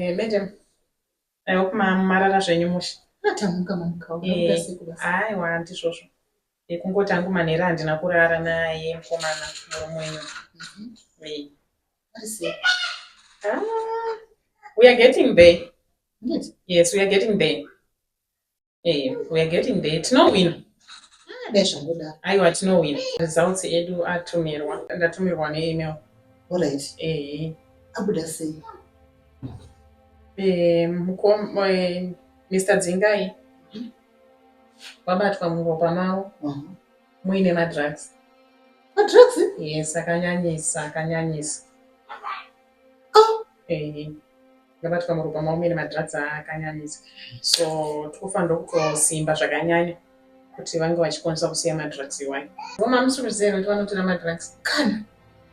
Madam, I hope marara zvenyu musha. Atamuka mamuka. Aiwa ndizvozvo. Kungoti hangu manheru handina kurara naye mukomana murumwenyu. We are getting there. Yes, we are getting there. We are getting there. Tinowina. Aiwa tinowina. Results edu atumirwa. Ndatumirwa neemail. Alright. Abuda sei. Mr. Dzingai wabatwa muropa mavo muine madrugs. Madrugs? Yes, akanyanyisa. Wabatwa muropa mavo muine madrugs akanyanyisa. So tikufanira kutosimba zvakanyanya kuti vange vachikwanisa kusiya madrugs iwayo. Voma musiri kuziva kuti vanotora madrugs. Kana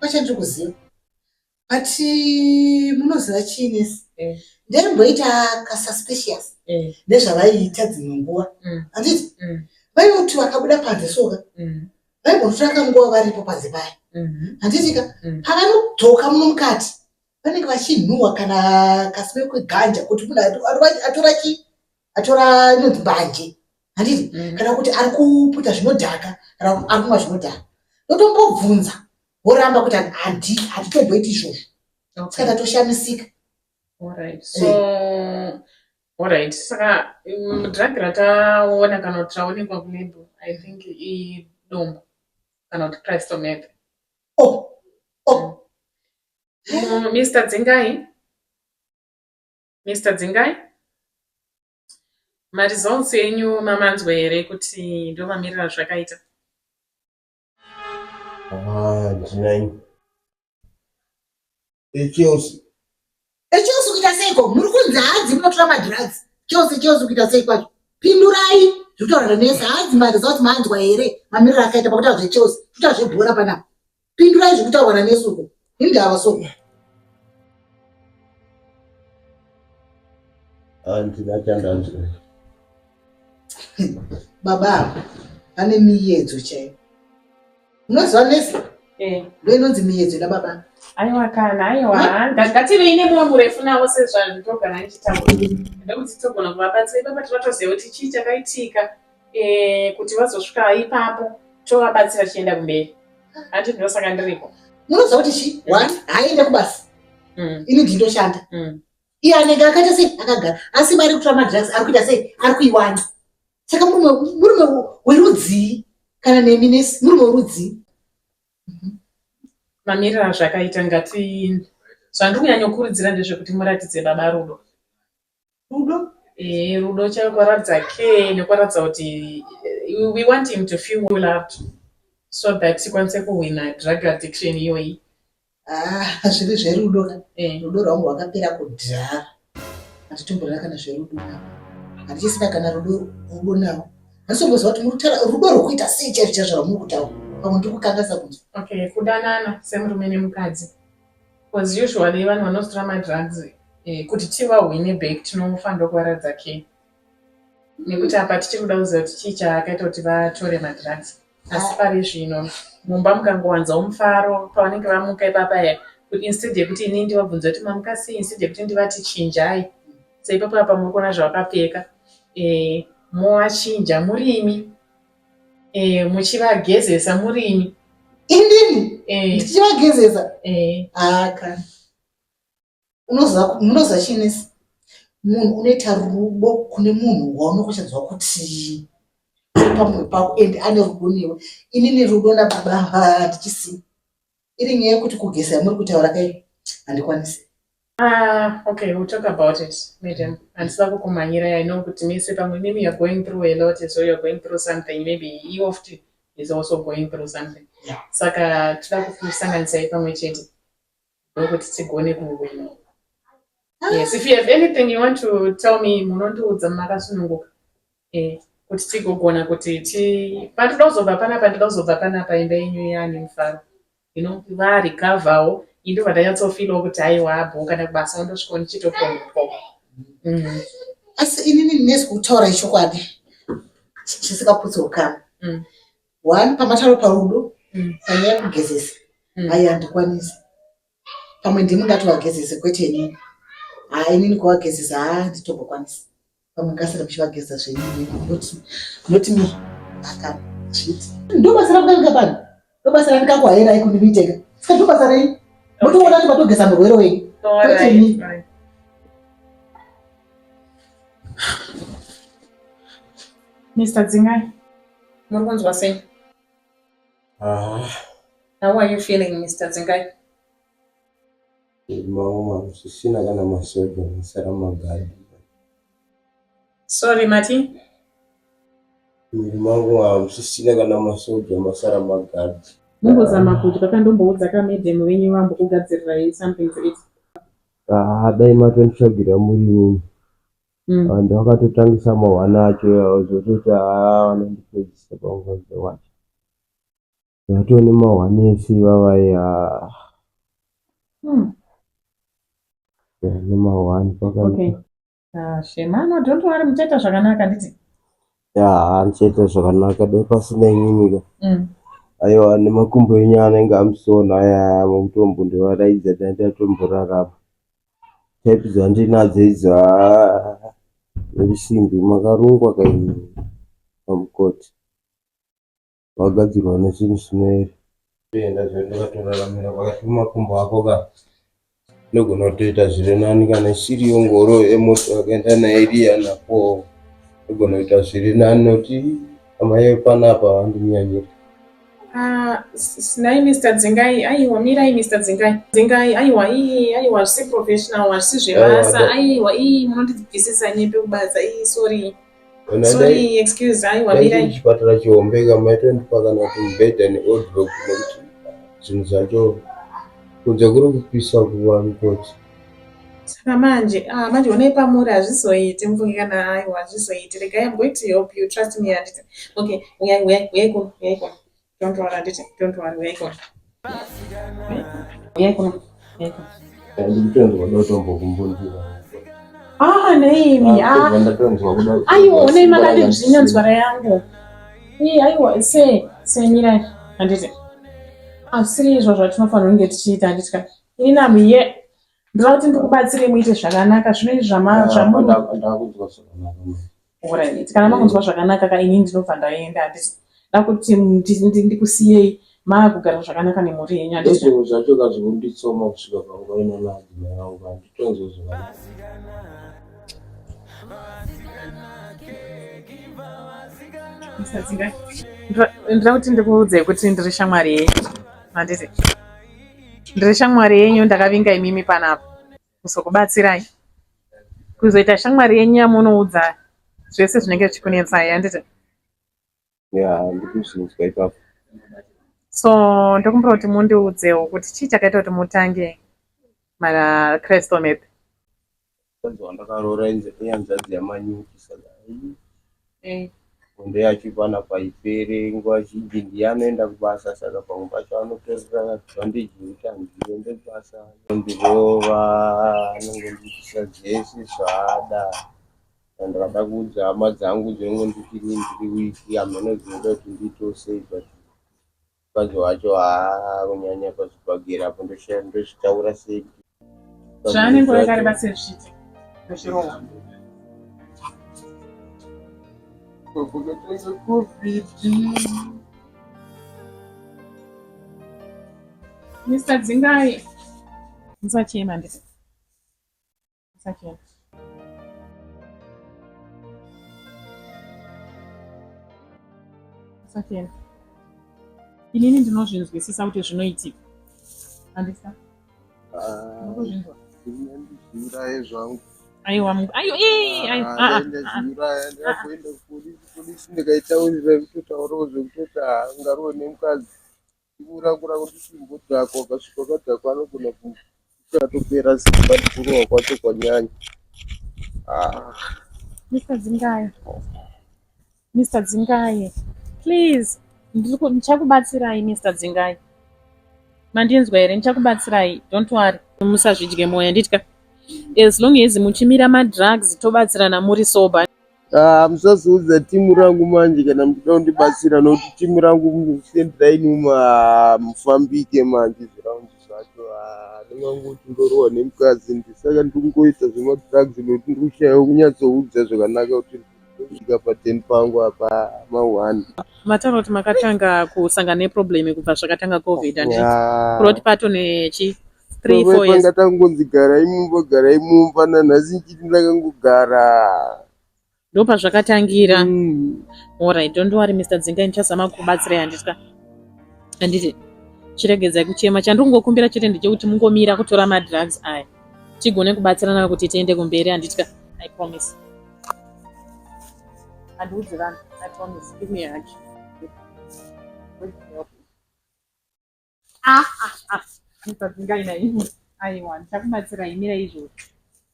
vachandiri kuziva. But munoziva chiinesi? Nderimboita kasuspicious nezvavaiita dzimwe nguva. Handiti? Vainoti vakabuda panze soka. Vaimbotora nguva varipo panze paya. Handitika? Pavanodzoka muno mukati. Vanenge vachinhuhwa kana kasime kweganja kuti munhu atora chi? Atora inonzi mbanje. Handiti? Kana kuti ari kuputa zvinodhaka kana ari kumwa zvinodhaka. Ndotombobvunza. Voramba kuti hatitomboiti izvozvo. Saka toshamisika. Alright. So alright. Saka drug rataona kana kuti raonekwa kulabel, I think idombo kana kuti crystal meth. Mr. Dzingai? Maresults enyu mamanzwa here kuti ndo mamirira zvakaita? Ndinai. Echiosi kuita seiko? Muri kunzi hadzi munotora madrugs. Chiosi kuita sei kwacho? Pindurai zvitaura nesi hadzi maresults maanzwa here mamiriro akaita pakuita zvechiosi. Kuita zvebhora panapa. Pindurai zvekutaurwa nanesi uko. Indava so. Handina chandanzwa. Baba, ane miyedzo chaiyo. Unoziva nesi? Ndo inonzi miyedzo nababa. Aiwa kana, aiwa. Ngative ine mumwe murefu nawo sezvandogara ndichitaura. Ndekuti togona kuvabatsira ipapo tivatoziva kuti chii chakaitika kuti vazosvika ipapo tovabatsira chienda kumberi. Hati ndosaka ndiripo. Munoziva kuti chii? One, haaende kubasa. Ini ndindoshanda. Iye anenge akaita sei akagara. Asi mari kutora madrugs ari kuita sei ari kuiwana. Saka murume werudzi kana nemi nesi murume werudzi. Mamirira zvakaita ngati zvandiri kunyanya kukurudzira ndezvekuti muratidze baba rudo. Rudo chakuratidza care nekuratidza kuti we want him to feel loved so that tikwanise kuwina drug addiction iyoyi. Zviri zverudo. Rudo rwangu rwakapera kudhara. Hatitomborana kana zverudo. Handichisina kana rudo nawo. Handisomboziva kuti murikutaura rudo rwokuita sei chaizvo zvauri kutaura. Pamwe ndiri kukangasa kuti. Okay, kudanana semurume nemukadzi. Because usually vanhu vanotora madrugs kuti tivahwine back tinofanira kuvaratidza care. Nekuti apa tichiri kuda kuziva kuti chii chakaita kuti vatore madrugs. Asi pari zvino mumba mukangowanzawo mufaro pavanenge vamuka ipapaya instead yekuti inini ndivabvunza kuti mamuka sei, instead yekuti ndivati chinjai. Saipapo apa muri kuona zvavakapfeka. Movachinja murimi. Muchivagezesa murimi. Indini? Ndichivagezesa? Kana. Munoziva chiinesi? Munhu unoita rudo kune munhu waunokushadzwa kuti pamwe pako ende ane rudo newe. Inini rudo nababa handichisina. Iri nyaya yekuti kugeza muri kutaura kai handikwanisi. Okay, we'll talk about it, madam. And so I know kuti maybe you're going through a lot, so you're going through something. Maybe he often is also going through something. Saka toda kusanganisa pamwe chete. Ndokuti tigone kuwina. Yes, if you have anything you want to tell me, munondiudza makasununguka. Kuti tigogona kuti patidozobva panapa imba yenyu yani mufaro. You know, varikavawo. Indo vadanyatsofilawo kuti aiwa abho kana kubasa undosvika ndichitopongo. Asi inini nesi kutaura chokwadi chisikaputsoka. One, pamataro parudo panyaya yekugezesa. Hai handikwanisi. Pamwe ndimi ngatovagezese kwete inini. inini kuwagezesa nditongokwanisa. Pamwe ngasara kuchivageza zvenyu noti mi akana zviti. Ndobasa rakanga pano. Ndobasa randikakuhayira ikundiviteka. Saka ndobasa rei. Mutoona kuti patogeza murwere wenyu. Right. Mr. Dzingai, Murgunzwa sei? How are you feeling, Mr. Dzingai? Mama, sisina kana masoja masara magadi. Sorry, Mati. Mama, sisina kana masoja masara magadi. Mumbozama kuti pakandomboudza kamedhemu wenyu vambokugadzirira something to eat. Dai matonditsvagira muri vantu vakatotangisa mahwana acho zototi vanondipedzisa pamugodzi wacho. Vatone mahwana esi vavai nemahwani Okay. Shemano, don't worry, muchaita zvakanaka nditi. Handichaita zvakanaka dai pasina imimika. Aiwa nemakumbo enyu anenge amusona aya mutombo ndovaraidza dai ndatomborarama. Type dzandinadzo idzi nerusimbi makarungwa kaini pamukoti wagadzirwa nezvinhu zvinoera toenda zvendakatoraramira pakati pemakumbo ako ka nogona kutoita zviri nani kana isiriyo ngoro emoto yakaenda nayo iriya napo nogona kuita zviri nani noti amai panapa vandimunyanyira. Sinai Mr. Dzingai, aiwa mirai Mr. Dzingai, aiwa zvisi professional, zvisi zvebasa, aiwa munondibvisisa nyepe kubasa, sorry, excuse, aiwa mirai. Chipatara chihombeka maitondipa kana kuti mubhedha neodropu nekuti zvinhu zvacho kunze kuri kupisa kuva mukoti. Saka manje onai pamuri hazvizoiti mufungi kana aiwa hazvizoiti. Regai, I'm going to help you, trust me. Okay, uyai kuno. Don't worry, uyai kuno. Ndikutonzwa dotombokumbundira. Neimi. Aiwa, onai makandibvinya nzwara yangu. Aiwa, mirai. Handiti. Asiri izvo zvatinofanira kunge tichiita handitika. Ini namuye. Ndinoda kuti ndikubatsire muite zvakanaka zvinoi zvamunhu. Ndakunzwa zvakanaka. Alright, kana makunzwa zvakanaka ini ndinobva ndaenda handiti. Da kuti ndikusiyei maakugara zvakanaka nemhuri yenyu handiti. Zvinhu zvacho kazvikunditsoma kusvika panguva ino nadzimai vangu handitonzwa zvakanaka. Mr. Dzingai, ndinoda kuti ndikuudzei kuti ndiri shamwari yenyu handiti. Ndiri shamwari yenyu, ndakavinga imimi panapa kuzokubatsirai, kuzoita shamwari yenyu yamunoudza zvese zvinenge zvichikunetsai handiti. Ndikuzvinzwa ipapo. So ndokumbira kuti mundiudzewo kuti chii chakaita kuti mutange macrestomet. Ndakaroora iyanzadzi yamanyuki saka onde yachipana paipere nguva zhinji ndiye anoenda kubasa saka pamwe pacho anotorera bhandeji yekuti handiende kubasa anondirova anongondiitisa dzese zvaada. Ndakada kuudza hama dzangu dzinongonditi ndiri wiki hamenodzinoda kuti ndiitewo sei but mukadzi wacho kunyanya pazvibhagera apo ndochitaura sei zvaanenge wakareba sezviti nechirongwa Mr. Dzingai, musachema nditi. Musachema. Musachema. Inini ndinozvinzwisisa kuti zvinoitika. Handisa? Ndinozvinzwa. Ndizviraye zvangu. Aiwa, ndakaenda kupolisi ndikaitaurira kutotaurawo zvekutoti ungarowe nemukadzi kurangura kuti chimbodhako wakasvika wakadhako anogona kutopera simba ndikurowa kwacho kwanyanya. Mr. Dzingai, please, ndichakubatsirai Mr. Dzingai. Mandinzwa here, ndichakubatsirai, don't worry. Musazvidye moyo nditka. As long as muchimira madrugs tobatsirana muri sober. Musazoudza timu rangu manje kana muchida kundibatsira nokuti timu rangu sendirai mufambike manje zviraundi zvacho. zvacho ndingangoti ndorowa nemukadzi ndisaka ndikungoita zvemadrugs nokuti ndikushayiwa kunyatsoudza zvakanaka kuti ndosvika pa10 pangu apa ma1. Mataura kuti makatanga kusangana neproblem kubva zvakatanga covid kuroti pato nechi 3-4 years pangatangonzi garai mumba nanhasi nchiti ndakangogara ndopa zvakatangira. Alright, don't worry Mr. Dzinga, ndichazama kubatsirai handiti chiregedzai kuchema. Chandingokumbira chete ndechekuti mungomira kutora madrugs aya tigone kubatsirana kuti tiende kumberi handitya. I promise. Handiudzi vanhu. I promise. Give me a hug. Mr. Dzinga ina ini. Aiwa, ndichakubatsirai mira izvozvo.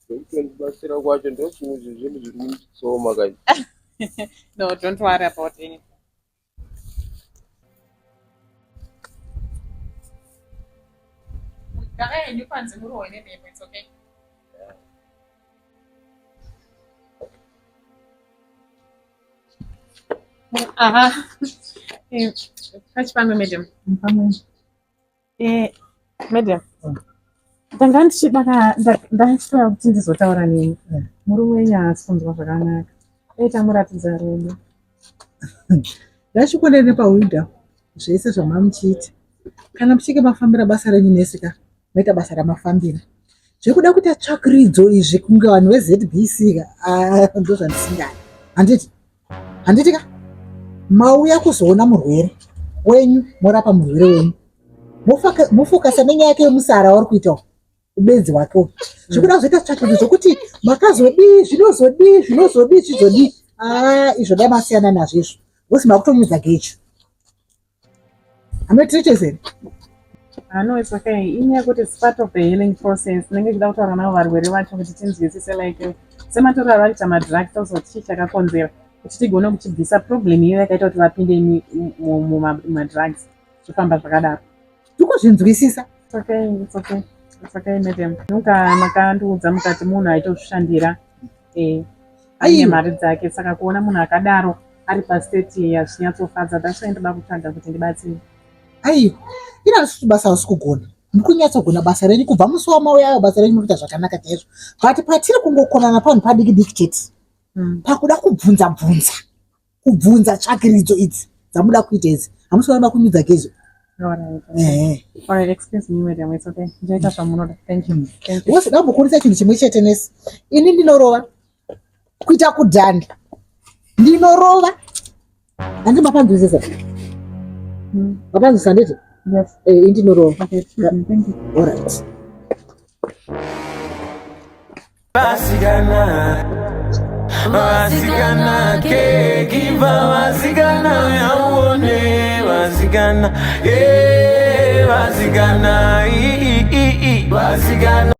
ndibatsira kwacho ndozvimwe zvezvinhu zviri kunditsoma kani. No, don't worry about anything. You can't say it's okay. Catch me, madam. Madam. Ndanga ndachitoya kuti ndizotaura nemi. Murume wenyu haasi kunzwa zvakanaka. Dai muratidza rudo. Ndachikuonera nepawinda zvese zvamamuchiita. Kana muchinge mafambira basa renyu nesika, moita basa ramafambira. Zvekuda kuita tsvakiridzo izvi kunge vanhu veZBC ndozvandisingadi. Handiti ka? Mauya kuzoona murwere wenyu, morapa murwere wenyu. Mufokasa nenyaya yake yemusara wari kuitawo. Ubenzi wake. Zvekuda kuzoita tsvakiridzo zvokuti makazodii, zvinozodii, chizodii. Izvo dai masiyana nazvo izvo. Vosi makutonyudza gecho. Ametirechezere? No, it's okay. Inyaya kuti it's part of the healing process. Nenge kuda kutaura navo varwere vacho kuti tinzwisise like sematora vaita madrugs tozoti chii chakakonzera kuti tigone kuchibvisa problem iyo yakaita kuti vapinde mumadrugs zvifamba zvakadaro. Tikuzvinzwisisa. It's okay, madam. Nunga makandiudza mukati munhu aitozvishandira aine mari dzake, saka kuona munhu akadaro ari pastate yazvinyatsofadza. That's why ndoda kutsvaga kuti ndibatsire. Aiwa, ina risuti basa risi kugona. Mukunyatsogona basa renyu kubva musi wamauya basa renyu mukuita zvakanaka chaizvo. But patiri kungokonana panhu padiki diki chete. Pakuda kubvunza tsvakiridzo idzi dzamuda kuita idzi. Hamusi vanoda kunyudza gezo. Alright, excuse me, madam. It's okay. Njaita zvamunoda. Thank you. Wose dambokurisa chinhu chimwe chete nesi. Ini ndinorova kuita kudhani. Ndinorova. Handi mapanzwisisa. Mapanzwisisa ndeti? Yes. Ndinorova. Okay, thank you. Alright. Vasigana ke giva vasigana yaone vasigana vasigana vasigana